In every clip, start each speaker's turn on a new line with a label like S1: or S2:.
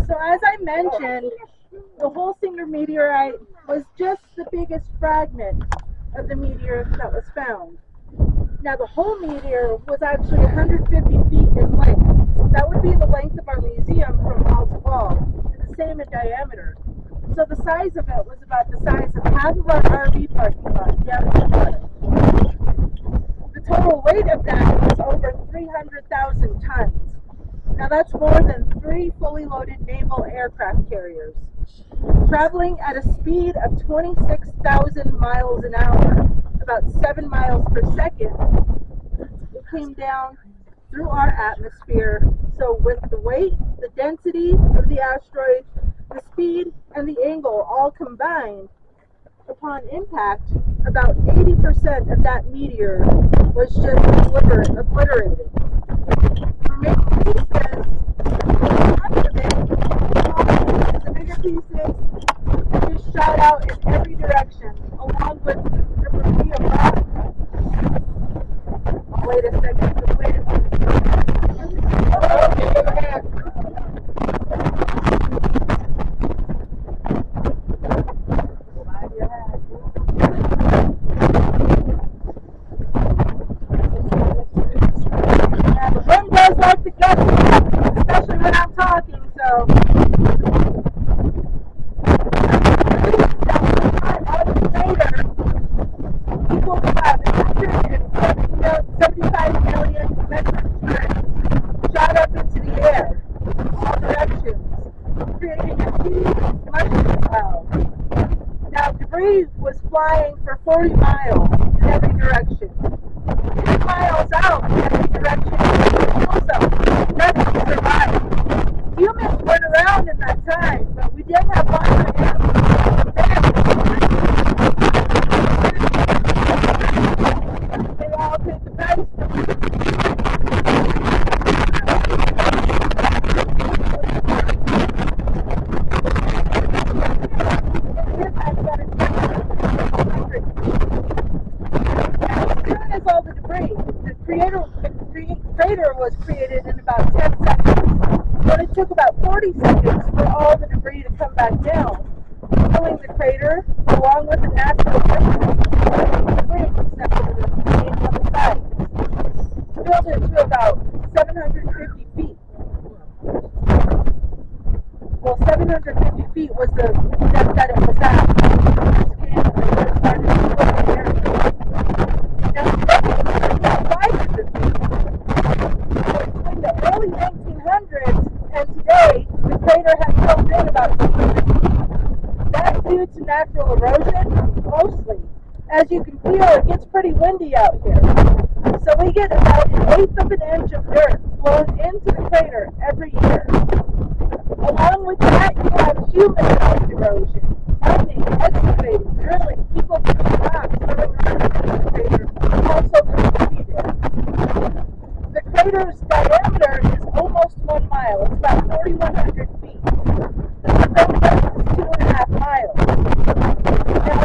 S1: So as I mentioned, the Holsinger meteorite was just the biggest fragment of the meteor that was found. Now the whole meteor was actually 150 feet in length. That would be the length of our museum from wall to wall, and the same in diameter. So the size of it was about the size of half of our RV parking lot down in the bottom. The total weight of that was over 300,000 tons. Now that's more than 3 fully loaded naval aircraft carriers. Traveling at a speed of 26,000 miles an hour, about 7 miles per second, it came down through our atmosphere. So with the weight, the density of the asteroid, the speed, and the angle all combined, upon impact, about 80% of that meteor was just obliterated. The remaining pieces, the bigger pieces, just shot out in every direction, along with the debris of rock. Wait a second, wait a second. Yeah, the wind does like to gut me, especially when I'm talking, so. Equals about 175 million metric tons shot up into the air in all directions, creating a huge mushroom cloud. Now, debris was flying for 40 miles in every direction. 10 miles out in every direction, also, nothing survived. Humans weren't around in that time, but we did have lots of animals. They all paid the price for it. As all the debris, the crater was created in about 10 seconds, but it took about 40 seconds for all the debris to come back down, filling the crater along with the natural debris except for the main level sides. Filled it to about 750 feet. Well, 750 feet was the depth that it was at. Now, about 500 feet. Between the early 1900s and today, the crater has filled in about 200 feet. That's due to natural erosion, mostly. As you can feel, it gets pretty windy out here. So we get about 1/8 of an inch of dirt blown into the crater every year. Along with that, you have human-caused erosion, mining, excavating, drilling, people putting rocks throwing rocks into the crater also contributed. The crater's diameter is almost 1 mile. It's about 4,100 feet. The circumference is 2.5 miles. Now,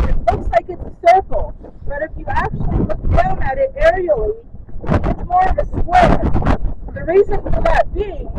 S1: it looks like it's a circle, but if you actually look down at it aerially, it's more of a square. The reason for that being